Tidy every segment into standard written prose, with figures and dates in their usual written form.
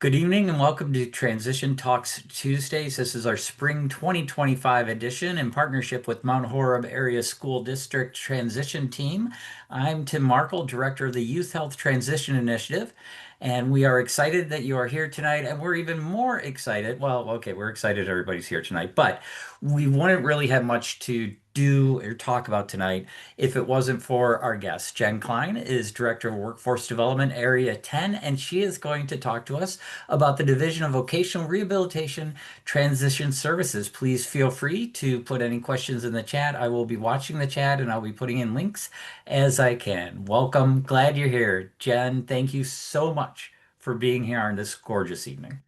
Good evening and welcome to Transition Talks Tuesdays. This is our Spring 2025 edition in partnership with Mount Horeb Area School District Transition Team. I'm Tim Markle, Director of the Youth Health Transition Initiative, and we are excited that you are here tonight. And we're even more excited. Well, okay, we're excited everybody's here tonight, but we wouldn't really have much to do or talk about tonight if it wasn't for our guest. Jen Klein is Director of Workforce Development Area 10, and she is going to talk to us about the Division of Vocational Rehabilitation Transition Services. Please feel free to put any questions in the chat. I will be watching the chat and I'll be putting in links as I can. Welcome. Glad you're here. Jen, thank you so much for being here on this gorgeous evening.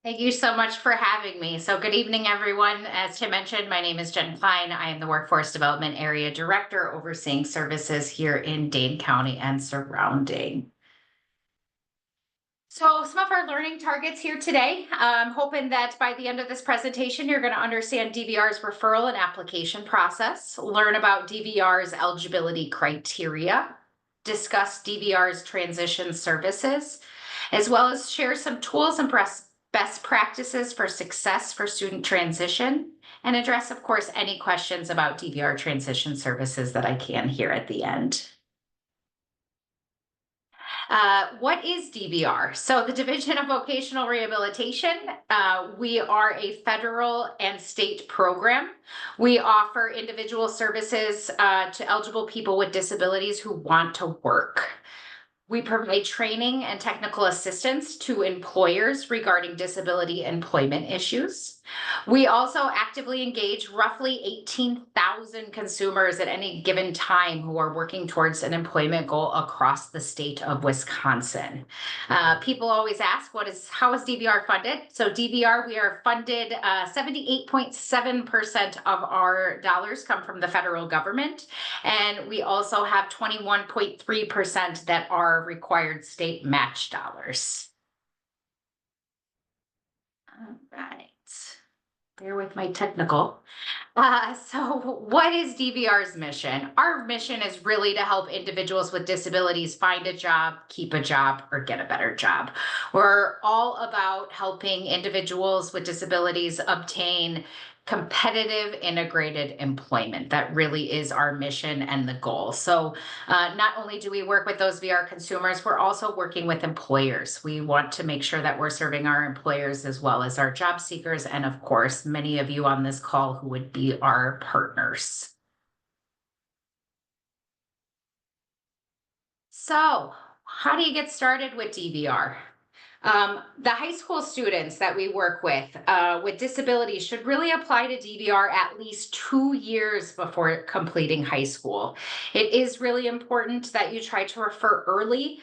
Thank you so much for having me. So good evening, everyone. As Tim mentioned, my name is Jen Klein. I am the Workforce Development Area Director overseeing services here in Dane County and surrounding. So some of our learning targets here today, I'm hoping that by the end of this presentation, you're going to understand DVR's referral and application process, learn about DVR's eligibility criteria, discuss DVR's transition services, as well as share some tools and best practices for success for student transition, and address, of course, any questions about DVR transition services that I can here at the end. What is DVR? So the Division of Vocational Rehabilitation, we are a federal and state program. We offer individual services to eligible people with disabilities who want to work. We provide training and technical assistance to employers regarding disability employment issues. We also actively engage roughly 18,000 consumers at any given time who are working towards an employment goal across the state of Wisconsin. People always ask, how is DVR funded? So DVR, we are funded 78.7% of our dollars come from the federal government. And we also have 21.3% that are required state match dollars. All right. Bear with my technical. So what is DVR's mission? Our mission is really to help individuals with disabilities find a job, keep a job, or get a better job. We're all about helping individuals with disabilities obtain competitive integrated employment. That really is our mission and the goal. So not only do we work with those VR consumers, we're also working with employers. We want to make sure that we're serving our employers as well as our job seekers, and of course, many of you on this call who would be our partners. So how do you get started with DVR? The high school students that we work with disabilities should really apply to DVR at least 2 years before completing high school. It is really important that you try to refer early.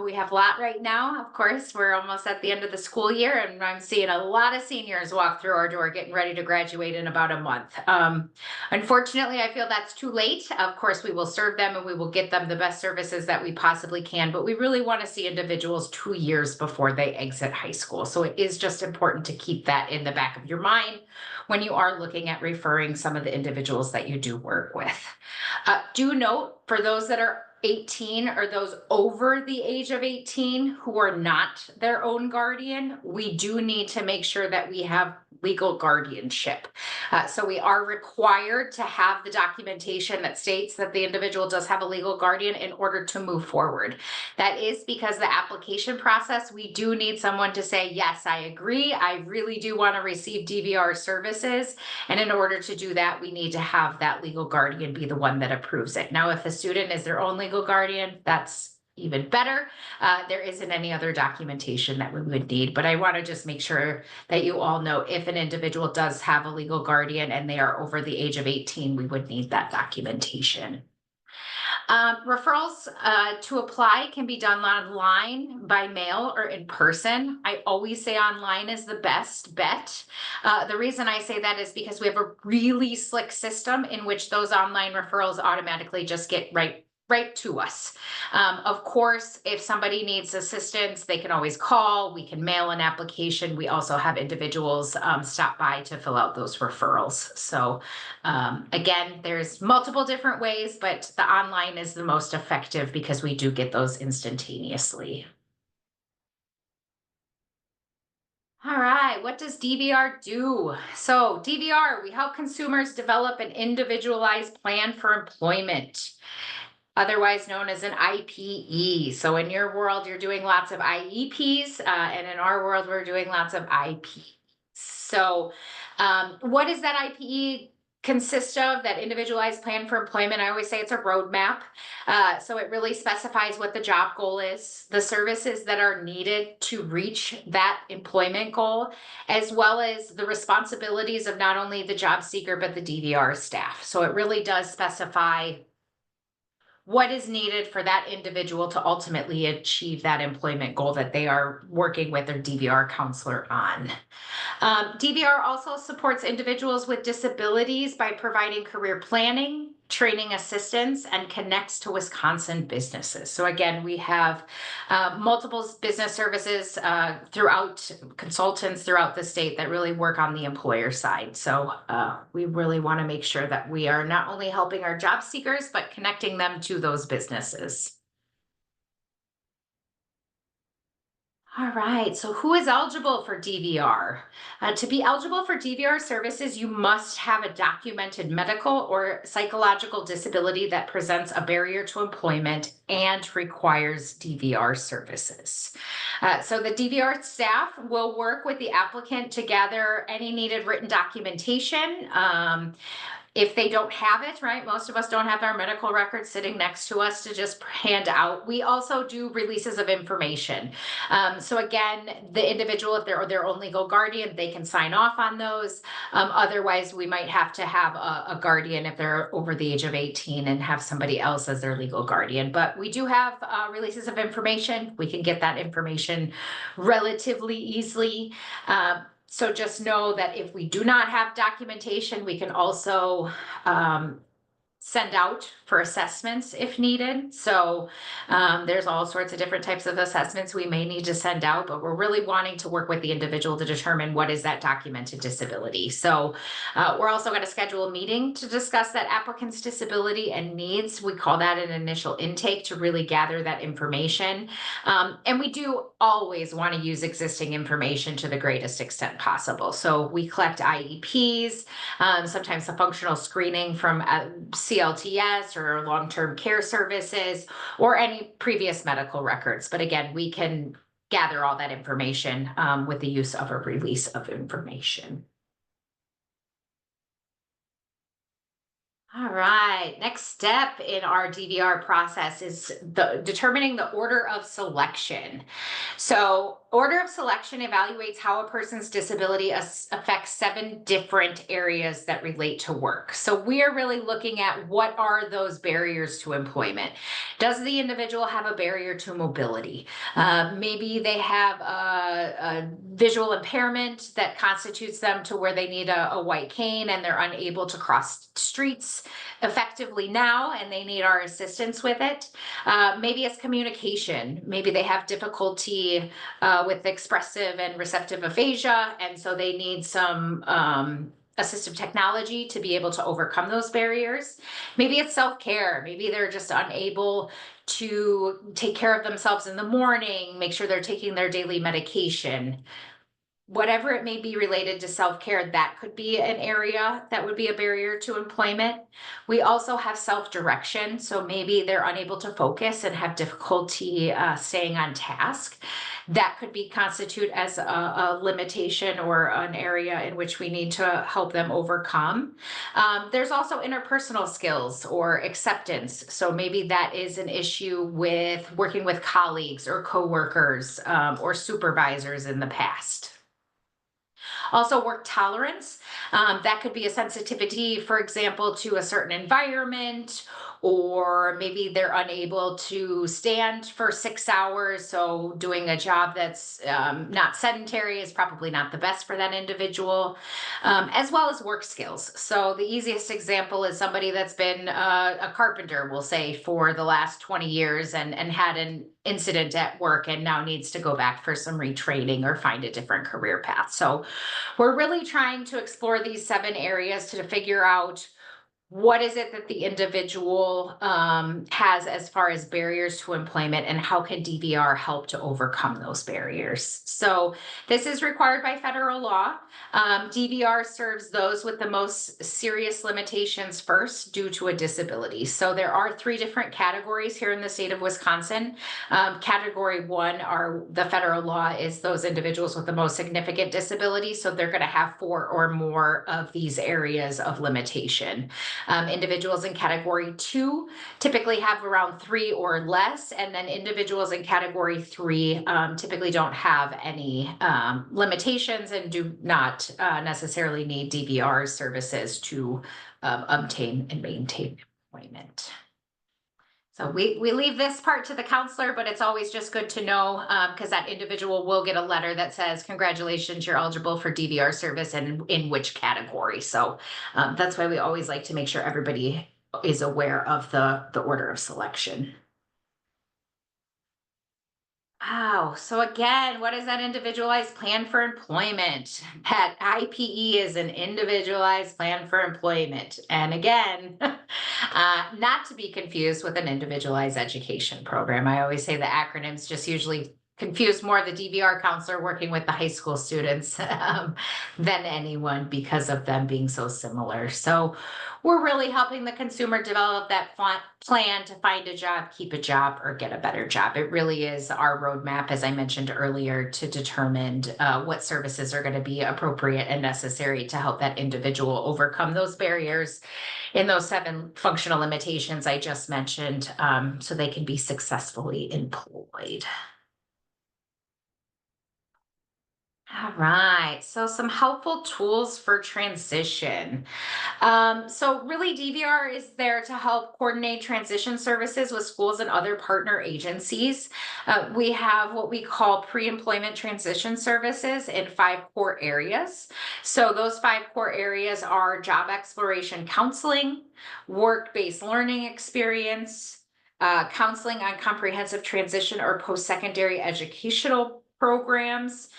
We have a lot right now. Of course, we're almost at the end of the school year, and I'm seeing a lot of seniors walk through our door getting ready to graduate in about a month. Unfortunately, I feel that's too late. Of course, we will serve them and we will get them the best services that we possibly can, but we really want to see individuals 2 years before they exit high school. So it is just important to keep that in the back of your mind when you are looking at referring some of the individuals that you do work with. Do note, for those that are 18 or those over the age of 18 who are not their own guardian, we do need to make sure that we have legal guardianship. So we are required to have the documentation that states that the individual does have a legal guardian in order to move forward. That is because the application process, we do need someone to say, yes, I agree. I really do want to receive DVR services. And in order to do that, we need to have that legal guardian be the one that approves it. Now, if the student is their own legal guardian, that's even better. There isn't any other documentation that we would need, but I want to just make sure that you all know if an individual does have a legal guardian and they are over the age of 18, we would need that documentation. Referrals to apply can be done online, by mail, or in person. I always say online is the best bet. The reason I say that is because we have a really slick system in which those online referrals automatically just get right to us. Of course, if somebody needs assistance, they can always call. We can mail an application. We also have individuals stop by to fill out those referrals. So again, there's multiple different ways, but the online is the most effective because we do get those instantaneously. All right, what does DVR do? So, DVR, we help consumers develop an individualized plan for employment, otherwise known as an IPE. So, in your world, you're doing lots of IEPs, and in our world, we're doing lots of IPs. So, what does that IPE consist of? That individualized plan for employment? I always say it's a roadmap. So, it really specifies what the job goal is, the services that are needed to reach that employment goal, as well as the responsibilities of not only the job seeker, but the DVR staff. So, it really does specify what is needed for that individual to ultimately achieve that employment goal that they are working with their DVR counselor on. DVR also supports individuals with disabilities by providing career planning, training assistance, and connects to Wisconsin businesses. So, again, we have multiple business services throughout, consultants throughout the state that really work on the employer side. So, we really want to make sure that we are not only helping our job seekers, but connecting them to those businesses. All right, so who is eligible for DVR? To be eligible for DVR services, you must have a documented medical or psychological disability that presents a barrier to employment and requires DVR services. So the DVR staff will work with the applicant to gather any needed written documentation. If they don't have it, right? Most of us don't have our medical records sitting next to us to just hand out. We also do releases of information. So again, the individual, if they're their own legal guardian, they can sign off on those. Otherwise, we might have to have a guardian if they're over the age of 18 and have somebody else as their legal guardian. But we do have releases of information. We can get that information relatively easily. So just know that if we do not have documentation, we can also send out for assessments if needed. So there's all sorts of different types of assessments we may need to send out, but we're really wanting to work with the individual to determine what is that documented disability. So we're also going to schedule a meeting to discuss that applicant's disability and needs. We call that an initial intake to really gather that information. And we do always want to use existing information to the greatest extent possible. So we collect IEPs, sometimes the functional screening from CLTS or long-term care services, or any previous medical records. But again, we can gather all that information with the use of a release of information. All right, next step in our DVR process is determining the order of selection. So, order of selection evaluates how a person's disability affects 7 different areas that relate to work. So, we are really looking at what are those barriers to employment. Does the individual have a barrier to mobility? Maybe they have a visual impairment that constitutes them to where they need a white cane and they're unable to cross streets effectively now and they need our assistance with it. Maybe it's communication. Maybe they have difficulty with expressive and receptive aphasia, and so they need some assistive technology to be able to overcome those barriers. Maybe it's self-care. Maybe they're just unable to take care of themselves in the morning, make sure they're taking their daily medication. Whatever it may be related to self-care, that could be an area that would be a barrier to employment. We also have self-direction. So maybe they're unable to focus and have difficulty staying on task. That could be constitute as a limitation or an area in which we need to help them overcome. There's also interpersonal skills or acceptance. So maybe that is an issue with working with colleagues or coworkers or supervisors in the past. Also, work tolerance. That could be a sensitivity, for example, to a certain environment, or maybe they're unable to stand for 6 hours. So, doing a job that's not sedentary is probably not the best for that individual, as well as work skills. So, the easiest example is somebody that's been a carpenter, we'll say, for the last 20 years and had an incident at work and now needs to go back for some retraining or find a different career path. So we're really trying to explore these 7 areas to figure out what is it that the individual has as far as barriers to employment, and how can DVR help to overcome those barriers? So this is required by federal law. DVR serves those with the most serious limitations first due to a disability. So there are three different categories here in the state of Wisconsin. Category one are the federal law is those individuals with the most significant disability. So they're going to have 4 or more of these areas of limitation. Individuals in category 2 typically have around 3 or less, and then individuals in category 3 typically don't have any limitations and do not necessarily need DVR services to obtain and maintain employment. So we leave this part to the counselor, but it's always just good to know because that individual will get a letter that says, congratulations, you're eligible for DVR service and in which category. So that's why we always like to make sure everybody is aware of the order of selection. Wow. So again, what is that individualized plan for employment? That IPE is an individualized plan for employment. And again, not to be confused with an individualized education program. I always say the acronyms just usually confuse more the DVR counselor working with the high school students than anyone because of them being so similar. So we're really helping the consumer develop that plan to find a job, keep a job, or get a better job. It really is our roadmap, as I mentioned earlier, to determine what services are going to be appropriate and necessary to help that individual overcome those barriers in those 7 functional limitations I just mentioned, so they can be successfully employed. All right, so some helpful tools for transition. So really DVR is there to help coordinate transition services with schools and other partner agencies. We have what we call pre-employment transition services in 5 core areas. So those 5 core areas are job exploration counseling, work-based learning experience, counseling on comprehensive transition or post-secondary educational programs.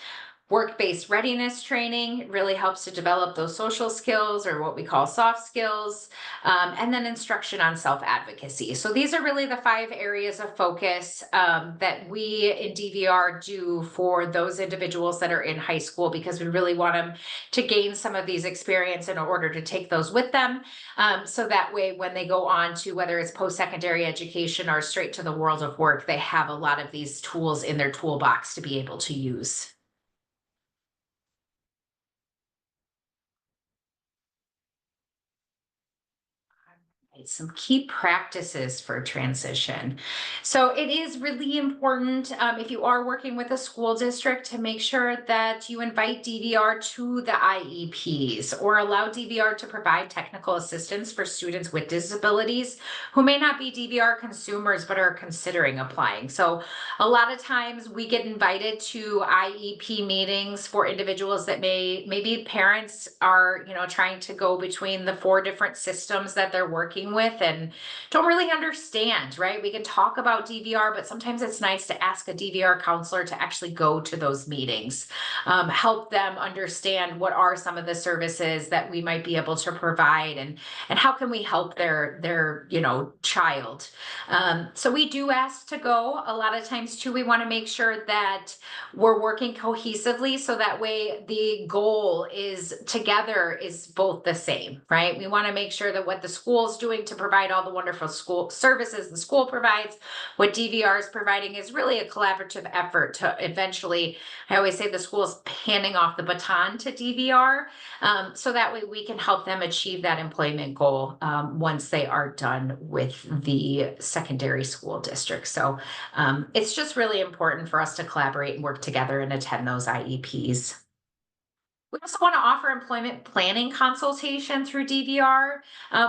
Work-based readiness training really helps to develop those social skills or what we call soft skills, and then instruction on self-advocacy. So these are really the 5 areas of focus that we in DVR do for those individuals that are in high school, because we really want them to gain some of these experience in order to take those with them. So that way, when they go on to whether it's post-secondary education or straight to the world of work, they have a lot of these tools in their toolbox to be able to use. Some key practices for transition. So it is really important if you are working with a school district to make sure that you invite DVR to the IEPs or allow DVR to provide technical assistance for students with disabilities who may not be DVR consumers but are considering applying. So a lot of times we get invited to IEP meetings for individuals that maybe parents are, trying to go between the 4 different systems that they're working with and don't really understand, right? We can talk about DVR, but sometimes it's nice to ask a DVR counselor to actually go to those meetings, help them understand what are some of the services that we might be able to provide, and how can we help their child. So we do ask to go. A lot of times too, we want to make sure that we're working cohesively so that way the goal is together is both the same, right? We want to make sure that what the school's doing to provide all the wonderful school services the school provides, what DVR is providing is really a collaborative effort to eventually, I always say the school is handing off the baton to DVR, so that way we can help them achieve that employment goal once they are done with the secondary school district. So it's just really important for us to collaborate and work together and attend those IEPs. We also want to offer employment planning consultation through DVR,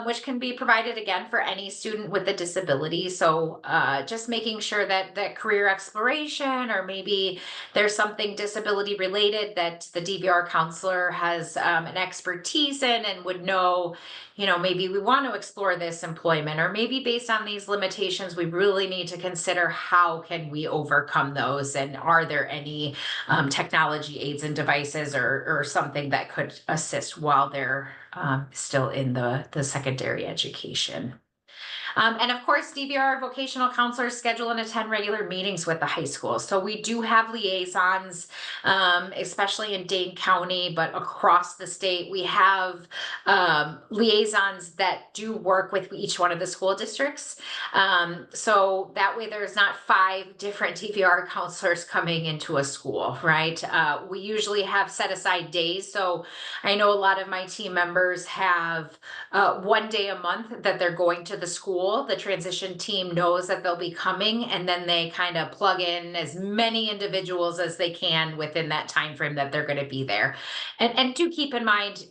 which can be provided again for any student with a disability. So just making sure that career exploration, or maybe there's something disability related that the DVR counselor has an expertise in and would know, maybe we want to explore this employment, or maybe based on these limitations, we really need to consider how can we overcome those, and are there any technology aids and devices or something that could assist while they're still in the secondary education. And of course, DVR vocational counselors schedule and attend regular meetings with the high school. So we do have liaisons, especially in Dane County, but across the state, we have liaisons that do work with each one of the school districts. So that way there's not 5 different DVR counselors coming into a school, right? We usually have set aside days. So I know a lot of my team members have one day a month that they're going to the school. The transition team knows that they'll be coming, and then they kind of plug in as many individuals as they can within that time frame that they're going to be there. And do keep in mind,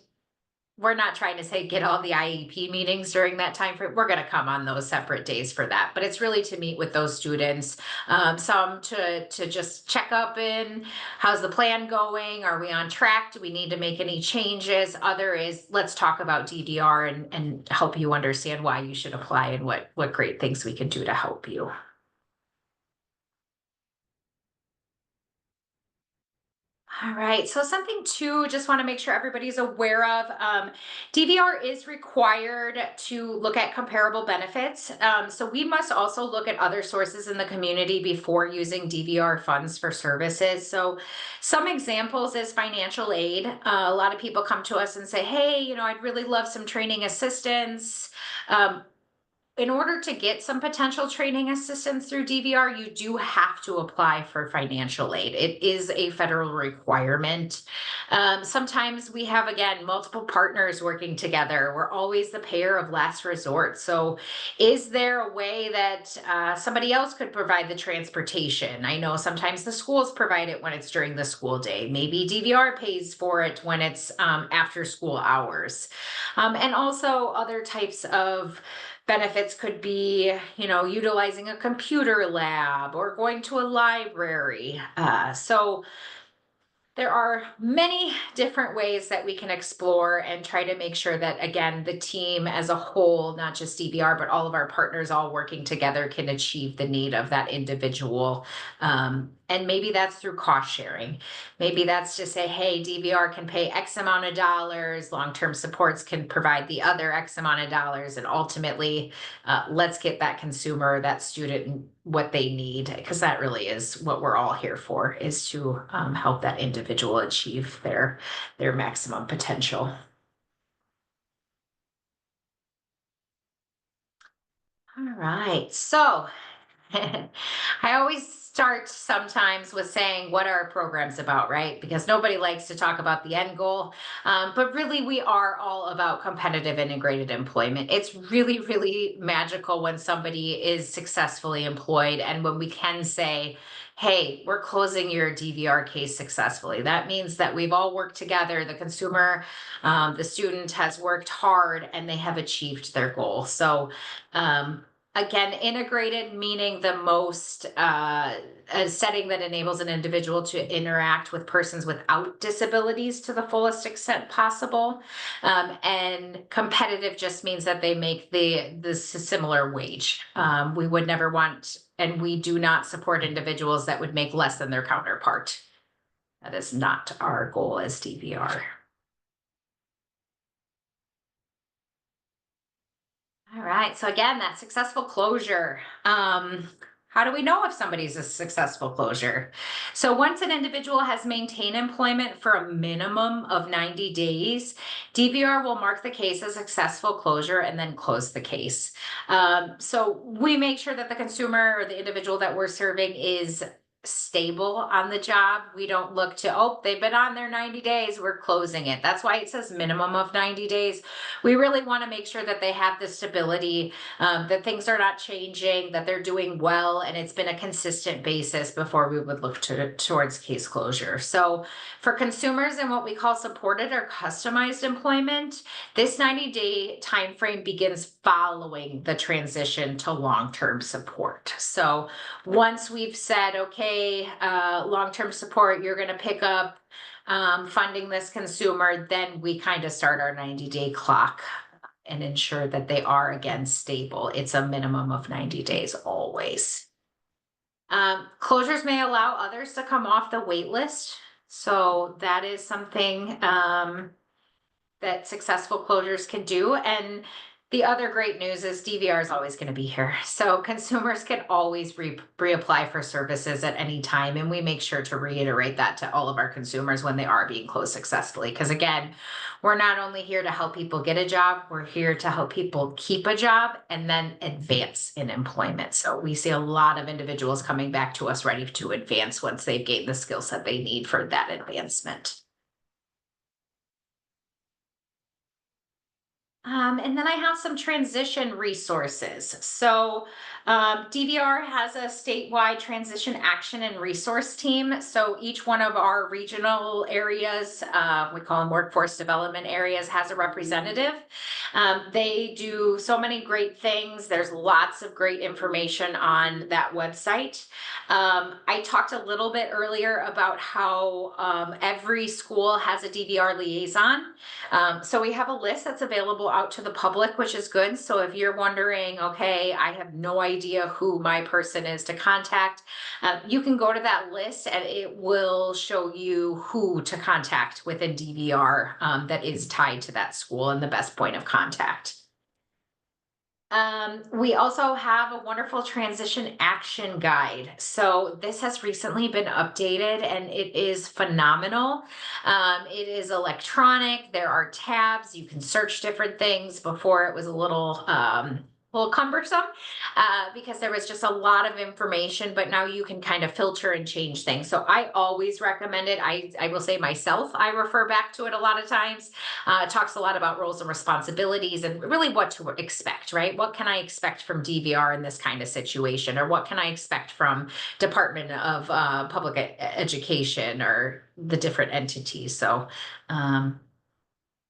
we're not trying to say get all the IEP meetings during that time frame. We're going to come on those separate days for that, but it's really to meet with those students. Some to just check up in, how's the plan going? Are we on track? Do we need to make any changes? Other is, let's talk about DVR and help you understand why you should apply and what great things we can do to help you. All right, so something too, just want to make sure everybody's aware of, DVR is required to look at comparable benefits. So we must also look at other sources in the community before using DVR funds for services. So some examples is financial aid. A lot of people come to us and say, hey, I'd really love some training assistance. In order to get some potential training assistance through DVR, you do have to apply for financial aid. It is a federal requirement. Sometimes we have, again, multiple partners working together. We're always the payer of last resort. So is there a way that somebody else could provide the transportation? I know sometimes the schools provide it when it's during the school day. Maybe DVR pays for it when it's after school hours. And also other types of benefits could be, utilizing a computer lab or going to a library. So there are many different ways that we can explore and try to make sure that, again, the team as a whole, not just DVR, but all of our partners all working together can achieve the need of that individual. And maybe that's through cost sharing. Maybe that's to say, hey, DVR can pay X amount of dollars, long-term supports can provide the other X amount of dollars, and ultimately, let's get that consumer, that student, what they need, because that really is what we're all here for, is to help that individual achieve their maximum potential. All right, so I always start sometimes with saying, what are our programs about, right? Because nobody likes to talk about the end goal. But really, we are all about competitive integrated employment. It's really, really magical when somebody is successfully employed and when we can say, hey, we're closing your DVR case successfully. That means that we've all worked together. The consumer, the student has worked hard and they have achieved their goal. So, again, integrated meaning the most a setting that enables an individual to interact with persons without disabilities to the fullest extent possible. And competitive just means that they make the similar wage. We would never want, and we do not support individuals that would make less than their counterpart. That is not our goal as DVR. All right. So again, that successful closure. How do we know if somebody's a successful closure? So once an individual has maintained employment for a minimum of 90 days, DVR will mark the case as successful closure and then close the case. So we make sure that the consumer or the individual that we're serving is stable on the job. We don't look to, oh, they've been on their 90 days, we're closing it. That's why it says minimum of 90 days. We really want to make sure that they have the stability, that things are not changing, that they're doing well, and it's been a consistent basis before we would look towards case closure. So for consumers in what we call supported or customized employment, this 90-day time frame begins following the transition to long-term support. So once we've said, okay, long-term support, you're going to pick up funding this consumer, then we kind of start our 90-day clock and ensure that they are, again, stable. It's a minimum of 90 days always. Closures may allow others to come off the wait list. So that is something that successful closures can do. And the other great news is DVR is always going to be here. So consumers can always reapply for services at any time. And we make sure to reiterate that to all of our consumers when they are being closed successfully. Because again, we're not only here to help people get a job, we're here to help people keep a job and then advance in employment. So we see a lot of individuals coming back to us ready to advance once they've gained the skill set they need for that advancement. And then I have some transition resources. So DVR has a statewide transition action and resource team. So each one of our regional areas, we call them workforce development areas, has a representative. They do so many great things. There's lots of great information on that website. I talked a little bit earlier about how every school has a DVR liaison. So we have a list that's available out to the public, which is good. So if you're wondering, okay, I have no idea who my person is to contact, you can go to that list and it will show you who to contact within DVR that is tied to that school and the best point of contact. We also have a wonderful transition action guide. So this has recently been updated and it is phenomenal. It is electronic. There are tabs. You can search different things. Before it was a little cumbersome because there was just a lot of information, but now you can kind of filter and change things. So I always recommend it. I will say myself, I refer back to it a lot of times. It talks a lot about roles and responsibilities and really what to expect, right? What can I expect from DVR in this kind of situation? Or what can I expect from Department of Public Education or the different entities? So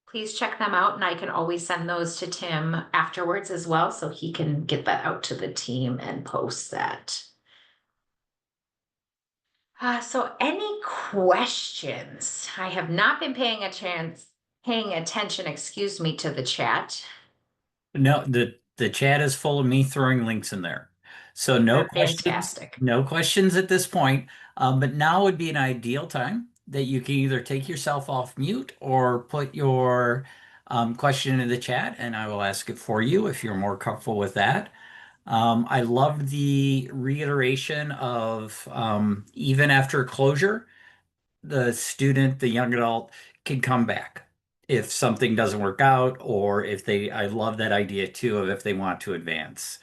please check them out. And I can always send those to Tim afterwards as well, so he can get that out to the team and post that. So any questions? I have not been paying attention, excuse me, to the chat. No, the chat is full of me throwing links in there. So no They're questions, fantastic. no questions at this point. But now would be an ideal time that you can either take yourself off mute or put your question in the chat, and I will ask it for you if you're more comfortable with that. I love the reiteration of even after closure, the student, the young adult can come back if something doesn't work out, or if they, I love that idea too of if they want to advance.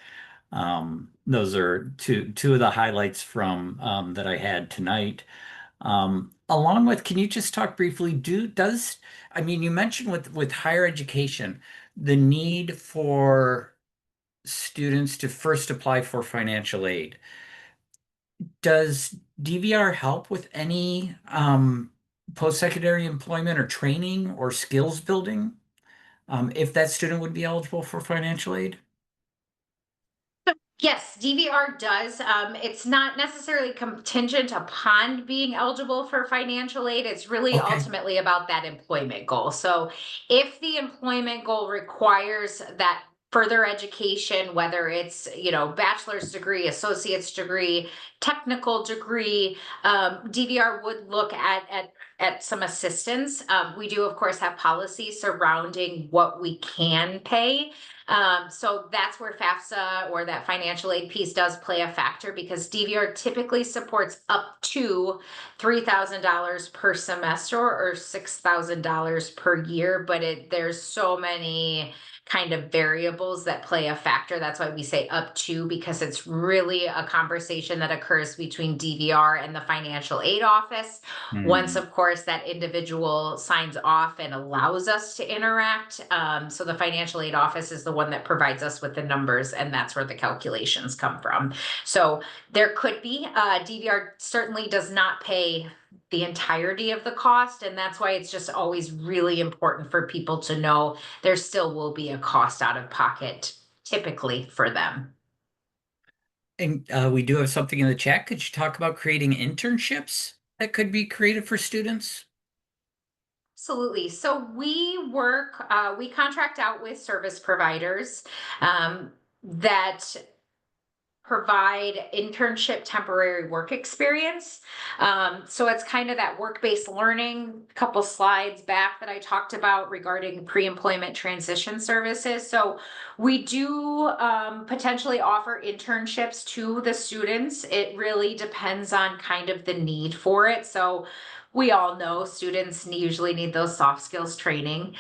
Those are two of the highlights from that I had tonight. Along with, can you just talk briefly, I mean, you mentioned with higher education, the need for students to first apply for financial aid. Does DVR help with any post-secondary employment or training or skills building if that student would be eligible for financial aid? Yes, DVR does. It's not necessarily contingent upon being eligible for financial aid. It's really Okay. ultimately about that employment goal. So, if the employment goal requires that further education, whether it's bachelor's degree, associate's degree, technical degree, DVR would look at some assistance. We do, of course, have policies surrounding what we can pay. So that's where FAFSA or that financial aid piece does play a factor because DVR typically supports up to $3,000 per semester or $6,000 per year, but there's so many kind of variables that play a factor. That's why we say up to, because it's really a conversation that occurs between DVR and the financial aid office. Once, Hmm. of course, that individual signs off and allows us to interact. So the financial aid office is the one that provides us with the numbers, and that's where the calculations come from. So there could be, DVR certainly does not pay the entirety of the cost, and that's why it's just always really important for people to know there still will be a cost out of pocket typically for them. And we do have something in the chat. Could you talk about creating internships that could be created for students? Absolutely. So we contract out with service providers that provide internship temporary work experience. So it's kind of that work-based learning, a couple slides back that I talked about regarding pre-employment transition services. So we do potentially offer internships to the students. It really depends on kind of the need for it. So we all know students usually need those soft skills training.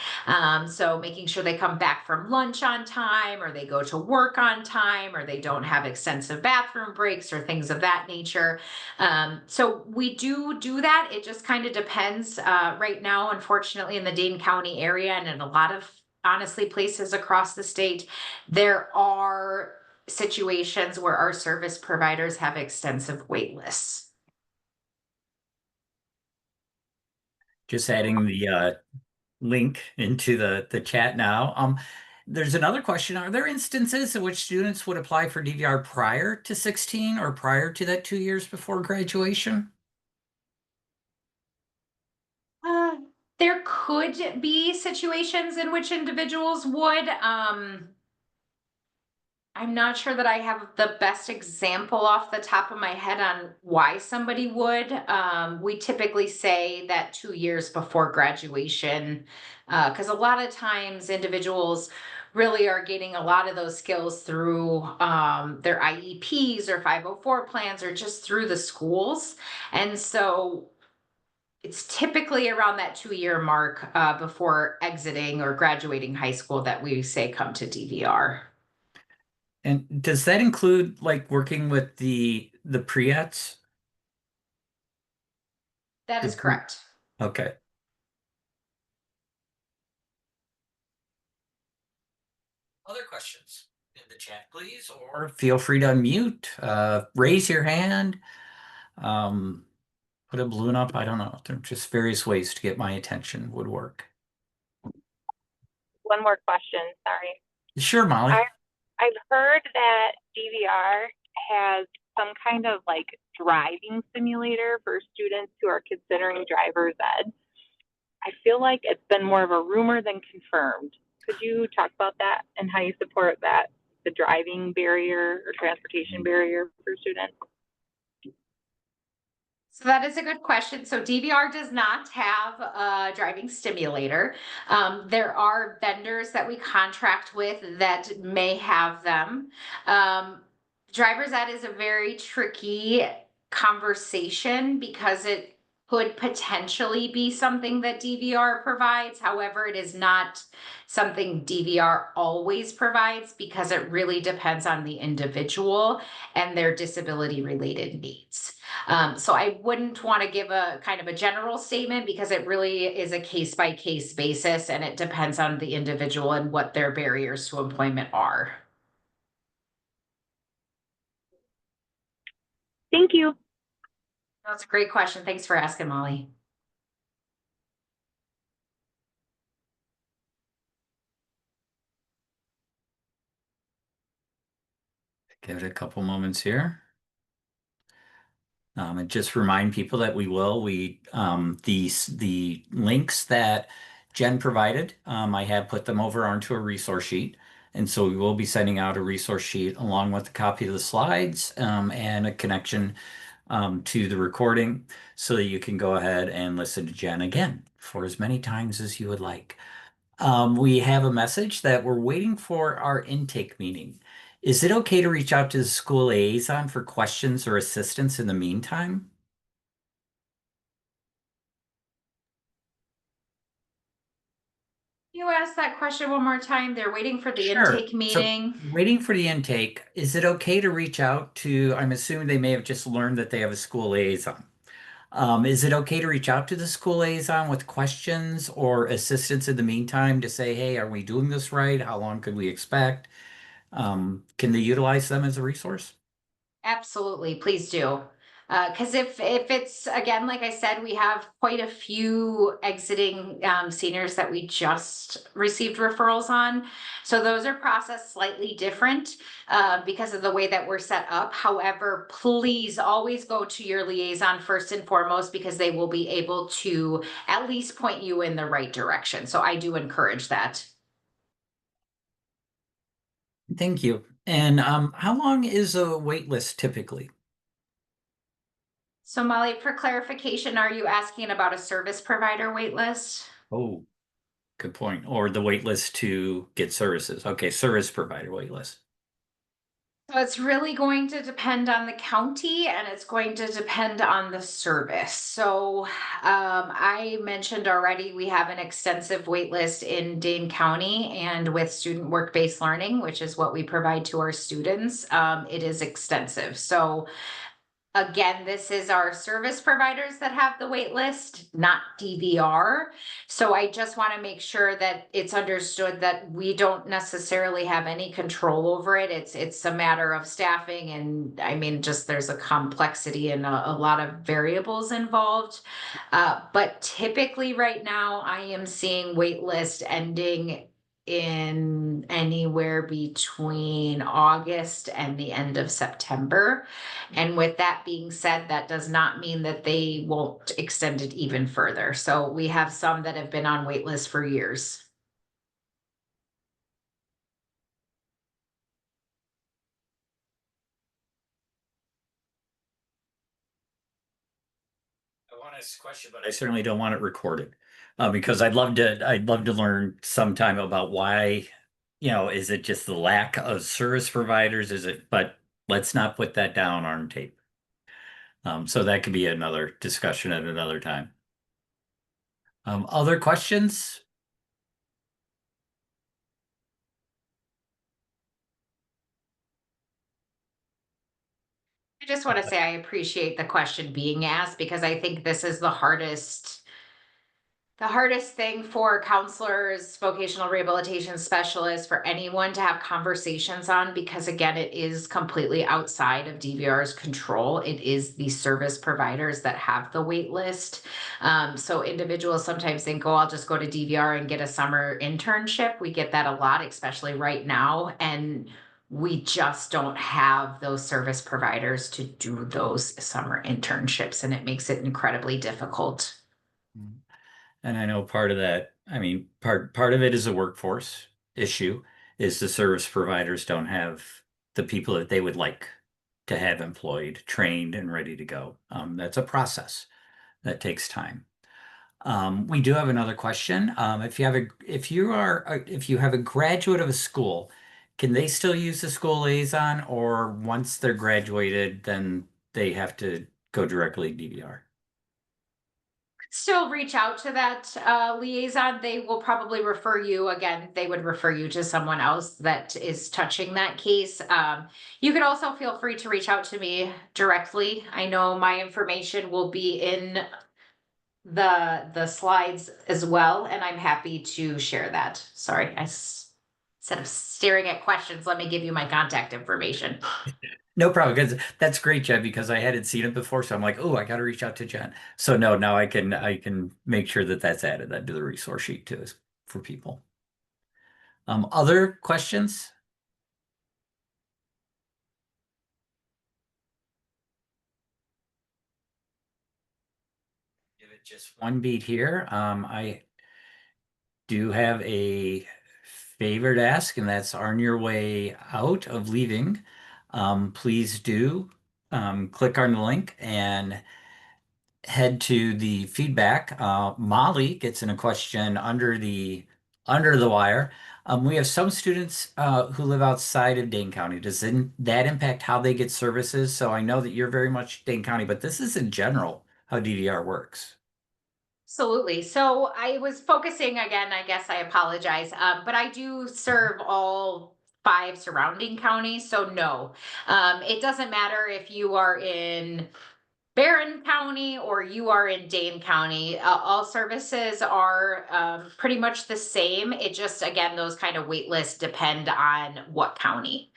So making sure they come back from lunch on time, or they go to work on time, or they don't have extensive bathroom breaks or things of that nature. So we do that. It just kind of depends. Right now, unfortunately, in the Dane County area and in a lot of honestly places across the state, there are situations where our service providers have extensive wait lists. Just adding the link into the chat now. There's another question. Are there instances in which students would apply for DVR prior to 16 or prior to that 2 years before graduation? Uh, there could be situations in which individuals would. I'm not sure that I have the best example off the top of my head on why somebody would. We typically say that 2 years before graduation, because a lot of times individuals really are getting a lot of those skills through their IEPs or 504 plans or just through the schools. And so it's typically around that 2 year mark before exiting or graduating high school that we say come to DVR. And does that include like working with the pre-ets? That The is pre correct. Okay. Other questions in the chat, please, or feel free to unmute, raise your hand, um, put a balloon up. I don't know. There are just various ways to get my attention would work. One more question, sorry. Sure, Molly. I've heard that DVR has some kind of like driving simulator for students who are considering driver's ed. I feel like it's been more of a rumor than confirmed. Could you talk about that and how you support that, the driving barrier or transportation barrier for students? So that is a good question. So DVR does not have a driving simulator. There are vendors that we contract with that may have them. Driver's ed is a very tricky conversation because it could potentially be something that DVR provides. However, it is not something DVR always provides because it really depends on the individual and their disability related needs. So I wouldn't want to give a kind of a general statement because it really is a case by case basis and it depends on the individual and what their barriers to employment are. Thank you. That's a great question. Thanks for asking, Molly. Give it a couple moments here. And just remind people that the links that Jen provided, I have put them over onto a resource sheet. And so we will be sending out a resource sheet along with a copy of the slides and a connection to the recording so that you can go ahead and listen to Jen again for as many times as you would like. We have a message that we're waiting for our intake meeting. Is it okay to reach out to the school liaison for questions or assistance in the meantime? You ask that question one more time. They're waiting for the Sure. intake So meeting. waiting for the intake, is it okay to reach out to, I'm assuming they may have just learned that they have a school liaison. Is it okay to reach out to the school liaison with questions or assistance in the meantime to say, hey, are we doing this right? How long could we expect? Can they utilize them as a resource? Absolutely, please do. Because if it's again, like I said, we have quite a few exiting seniors that we just received referrals on. So those are processed slightly different because of the way that we're set up. However, please always go to your liaison first and foremost because they will be able to at least point you in the right direction. So I do encourage that. Thank you. And how long is a wait list typically? So Molly, for clarification, are you asking about a service provider wait list? Oh, good point. Or the wait list to get services. Okay, service provider wait list. So it's really going to depend on the county and it's going to depend on the service. So I mentioned already we have an extensive wait list in Dane County, and with student work-based learning, which is what we provide to our students, it is extensive. So again, this is our service providers that have the wait list, not DVR. So I just want to make sure that it's understood that we don't necessarily have any control over it. It's a matter of staffing, and I mean, just there's a complexity and a lot of variables involved. But typically right now I am seeing wait list ending in anywhere between August and the end of September. And with that being said, that does not mean that they won't extend it even further. So we have some that have been on wait lists for years. I want to ask a question, but I certainly don't want it recorded. Because I'd love to learn sometime about why, is it just the lack of service providers? But let's not put that down on tape. So that could be another discussion at another time. Other questions? I just want to say I appreciate the question being asked, because I think this is the hardest thing for counselors, vocational rehabilitation specialists, for anyone to have conversations on, because again, it is completely outside of DVR's control. It is the service providers that have the wait list. So individuals sometimes think, oh, I'll just go to DVR and get a summer internship. We get that a lot, especially right now. And we just don't have those service providers to do those summer internships, and it makes it incredibly difficult. And I know part of that, I mean, part of it is a workforce issue, is the service providers don't have the people that they would like to have employed, trained, and ready to go. That's a process that takes time. We do have another question. If you have a graduate of a school, can they still use the school liaison, or once they're graduated, then they have to go directly to DVR? Still reach out to that liaison. They will probably refer you again. They would refer you to someone else that is touching that case. You could also feel free to reach out to me directly. I know my information will be in the slides as well, and I'm happy to share that. Sorry, instead of staring at questions, let me give you my contact information. No problem, because that's great, Jen, because I hadn't seen it before, so I'm like, oh, I got to reach out to Jen. So no, now I can make sure that that's added then to the resource sheet too, for people. Other questions? Give it just one beat here. I do have a favor to ask, and that's on your way out of leaving. Please do click on the link and head to the feedback. Molly gets in a question under the wire. We have some students who live outside of Dane County. That impact how they get services? So I know that you're very much Dane County, but this is in general how DVR works. Absolutely. So I was focusing again, I guess I apologize, but I do serve all 5 surrounding counties. So no, it doesn't matter if you are in Barron County or you are in Dane County. All services are pretty much the same. It just, again, those kind of wait lists depend on what county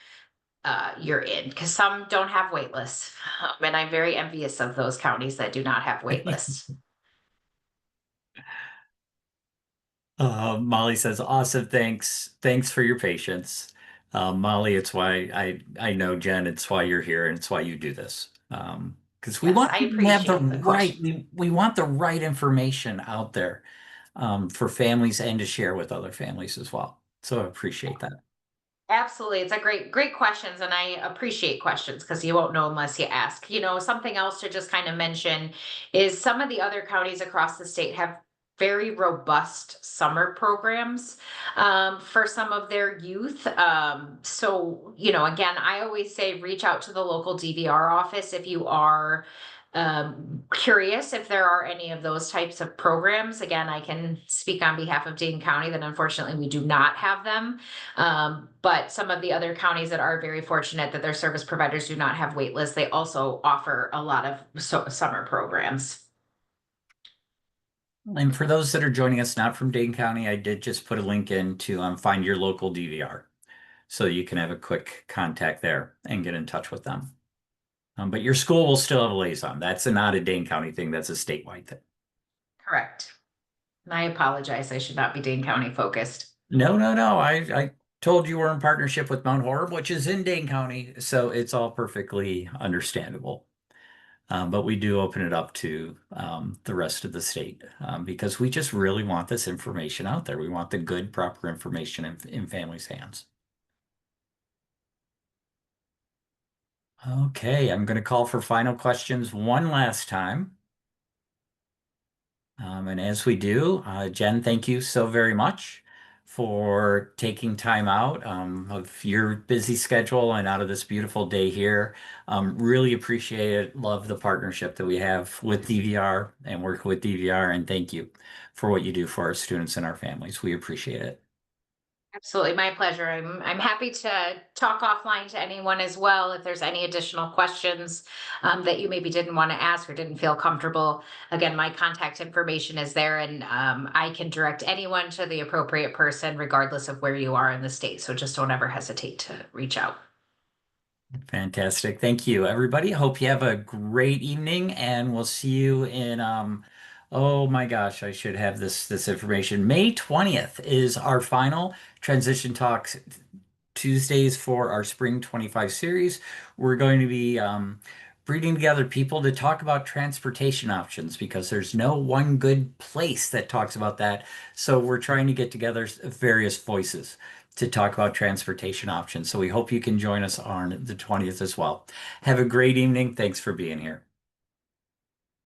you're in, because some don't have wait lists. And I'm very envious of those counties that do not have wait lists. Molly says, awesome, thanks. Thanks for your patience. Molly, it's why I know Jen, it's why you're here and it's why you do this. Because we Yes, want I people to have the appreciate the right, question. we want the right information out there for families and to share with other families as well. So I appreciate that. Absolutely. It's a great questions, and I appreciate questions because you won't know unless you ask. Something else to just kind of mention is some of the other counties across the state have very robust summer programs for some of their youth. So, again, I always say reach out to the local DVR office if you are curious if there are any of those types of programs. Again, I can speak on behalf of Dane County that unfortunately we do not have them. But some of the other counties that are very fortunate that their service providers do not have wait lists, they also offer a lot of summer programs. And for those that are joining us not from Dane County, I did just put a link in to find your local DVR. So you can have a quick contact there and get in touch with them. But your school will still have a liaison. That's not a Dane County thing. That's a statewide thing. Correct. And I apologize. I should not be Dane County focused. No, no, no. I told you we're in partnership with Mount Horeb, which is in Dane County. So it's all perfectly understandable. But we do open it up to the rest of the state because we just really want this information out there. We want the good, proper information in families' hands. Okay, I'm going to call for final questions one last time. And as we do, Jen, thank you so very much for taking time out of your busy schedule and out of this beautiful day here. Really appreciate it. Love the partnership that we have with DVR and work with DVR. And thank you for what you do for our students and our families. We appreciate it. Absolutely, my pleasure. I'm happy to talk offline to anyone as well if there's any additional questions that you maybe didn't want to ask or didn't feel comfortable. Again, my contact information is there, and I can direct anyone to the appropriate person regardless of where you are in the state. So just don't ever hesitate to reach out. Fantastic. Thank you, everybody. Hope you have a great evening, and we'll see you in oh my gosh, I should have this information. May 20th is our final Transition Talks Tuesdays for our Spring 25 series. We're going to be bringing together people to talk about transportation options because there's no one good place that talks about that. So we're trying to get together various voices to talk about transportation options. So we hope you can join us on the 20th as well. Have a great evening. Thanks for being here.